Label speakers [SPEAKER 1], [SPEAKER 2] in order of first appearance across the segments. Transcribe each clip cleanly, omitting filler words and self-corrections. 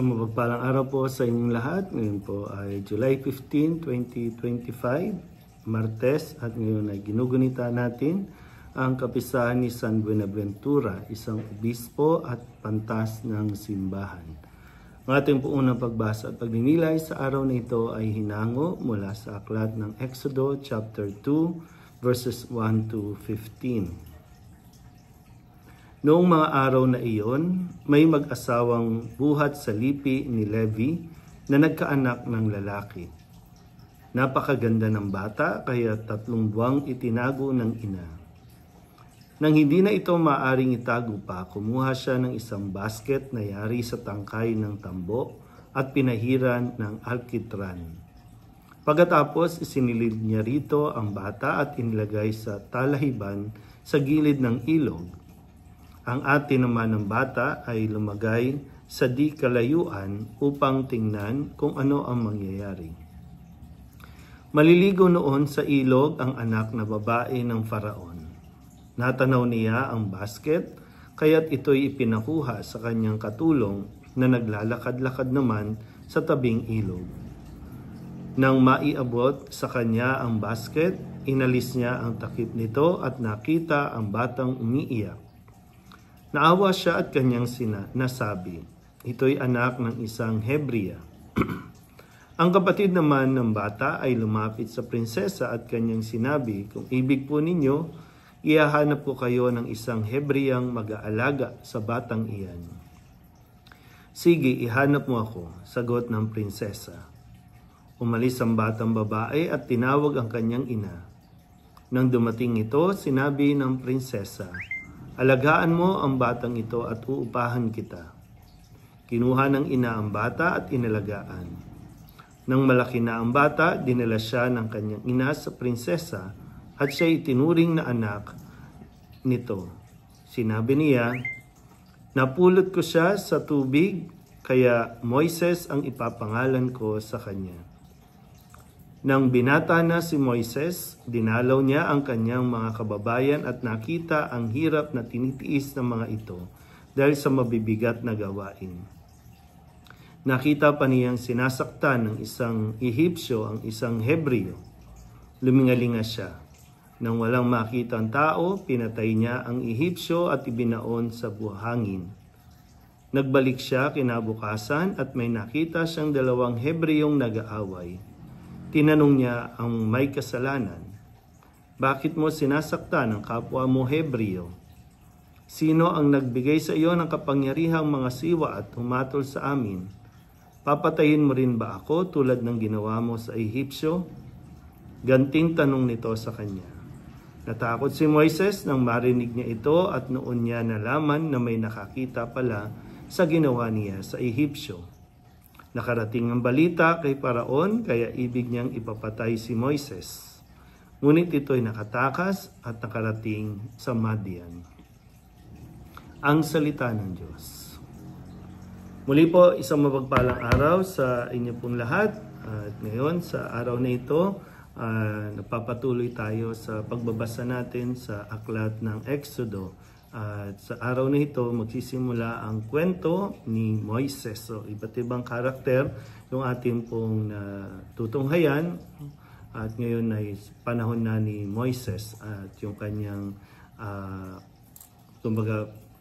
[SPEAKER 1] Isang mapagpalang araw po sa inyong lahat. Ngayon po ay July 15, 2025, Martes, at ngayon ay ginugunita natin ang kapisahan ni San Buenaventura, isang obispo at pantas ng simbahan. Ang ating po unang pagbasa at pagninilay sa araw na ito ay hinango mula sa aklat ng Exodo chapter 2 verses 1 to 15. Noong mga araw na iyon, may mag-asawang buhat sa lipi ni Levi na nagkaanak ng lalaki. Napakaganda ng bata kaya 3 buwang itinago ng ina. Nang hindi na ito maaring itago pa, kumuha siya ng isang basket na yari sa tangkay ng tambo at pinahiran ng alkitran. Pagkatapos isinilid niya rito ang bata at inilagay sa talahiban sa gilid ng ilog. Ang ate naman ng bata ay lumagay sa di kalayuan upang tingnan kung ano ang mangyayari. Maliligo noon sa ilog ang anak na babae ng Faraon. Natanaw niya ang basket, kaya't ito'y ipinakuha sa kanyang katulong na naglalakad-lakad naman sa tabing ilog. Nang maiabot sa kanya ang basket, inalis niya ang takip nito at nakita ang batang umiiyak. Naawa siya at kanyang nasabi, ito'y anak ng isang Hebrea. Ang kapatid naman ng bata ay lumapit sa prinsesa at kanyang sinabi, kung ibig po ninyo, ihahanap ko kayo ng isang Hebreang mag-aalaga sa batang iyan. Sige, ihanap mo ako, sagot ng prinsesa. Umalis ang batang babae at tinawag ang kanyang ina. Nang dumating ito, sinabi ng prinsesa, alagaan mo ang batang ito at uupahan kita. Kinuha ng ina ang bata at inalagaan. Nang malaki na ang bata, dinala siya ng kanyang ina sa prinsesa at siya itinuring na anak nito. Sinabi niya, napulot ko siya sa tubig, kaya Moises ang ipapangalan ko sa kanya. Nang binata na si Moises, dinalaw niya ang kanyang mga kababayan at nakita ang hirap na tinitiis ng mga ito dahil sa mabibigat na gawain. Nakita pa niyang sinasaktan ng isang Ehipsyo ang isang Hebreo. Lumingalinga siya. Nang walang makita ang tao, pinatay niya ang Ehipsyo at ibinaon sa buhangin. Nagbalik siya kinabukasan at may nakita siyang 2 Hebreong nag-aaway. Tinanong niya ang may kasalanan, bakit mo sinasaktan ang kapwa mo Hebreo? Sino ang nagbigay sa iyo ng kapangyarihang mga siwa at humatol sa amin? Papatayin mo rin ba ako tulad ng ginawa mo sa Ehipsyo? Ganting tanong nito sa kanya. Natakot si Moises nang marinig niya ito at noon niya nalaman na may nakakita pala sa ginawa niya sa Ehipsyo. Nakarating ang balita kay Paraon kaya ibig niyang ipapatay si Moises. Ngunit ito'y nakatakas at nakarating sa Madian. Ang salita ng Diyos. Muli po, isang mapagpalang araw sa inyo pong lahat. At ngayon sa araw na ito, napapatuloy tayo sa pagbabasa natin sa aklat ng Exodo. At sa araw na ito, magsisimula ang kwento ni Moises. So, iba't ibang karakter yung ating pong tutunghayan. At ngayon ay panahon na ni Moises at yung kanyang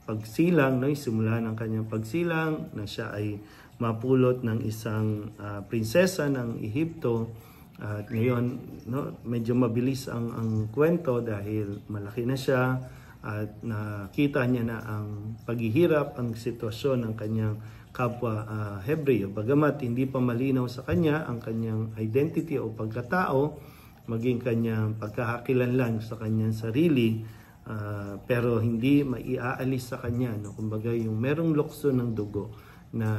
[SPEAKER 1] pagsilang, no? Simula ng kanyang pagsilang na siya ay mapulot ng isang prinsesa ng Ehipto. At ngayon, no, medyo mabilis ang kwento dahil malaki na siya. At nakita niya na ang paghihirap, ang sitwasyon ng kanyang kapwa Hebreo. Bagamat hindi pa malinaw sa kanya ang kanyang identity o pagkatao, maging kanyang pagkakakilanlan sa kanyang sarili, pero hindi maiaalis sa kanya. No? Kumbaga yung merong lukso ng dugo na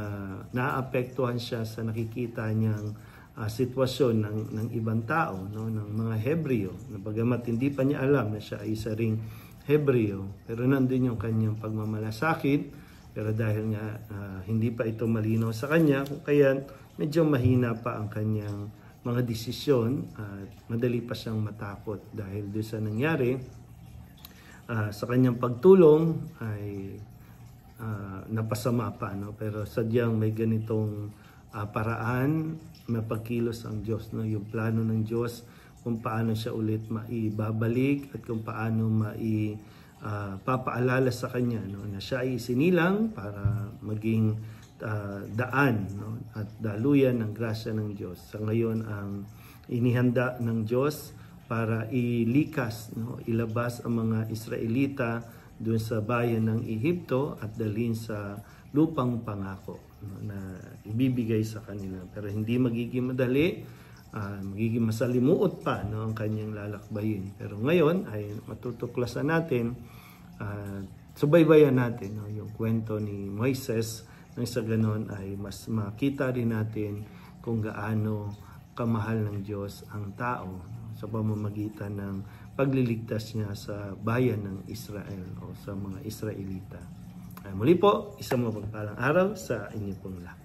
[SPEAKER 1] naapektuhan siya sa nakikita niyang sitwasyon ng ibang tao, no? Ng mga Hebreo. Bagamat hindi pa niya alam na siya ay isa ring Hebreo, pero nandun yung kanyang pagmamalasakit, pero dahil nga hindi pa ito malinaw sa kanya, kaya medyo mahina pa ang kanyang mga desisyon at madali pa siyang matakot dahil doon sa nangyari. Sa kanyang pagtulong ay napasama pa, no? Pero sadyang may ganitong paraan mapagkilos ang Diyos, no? Yung plano ng Diyos kung paano siya ulit maibabalik at kung paano papaalala sa kanya, no? Na siya ay isinilang para maging daan, no? At daluyan ng grasya ng Diyos. Sa ngayon ang inihanda ng Diyos para ilikas, no? Ilabas ang mga Israelita doon sa bayan ng Ehipto at dalhin sa lupang pangako, no, na ibibigay sa kanila. Pero hindi magiging madali, magiging masalimuot pa, no, ang kanyang lalakbayin. Pero ngayon ay matutuklasan natin, subaybayan natin, no, yung kwento ni Moises, nang sa ganon ay mas makita rin natin kung gaano kamahal ng Diyos ang tao, no, sa pamamagitan ng pagliligtas niya sa bayan ng Israel o sa mga Israelita. Muli po, isang mapagpalang araw sa inyo pong lahat.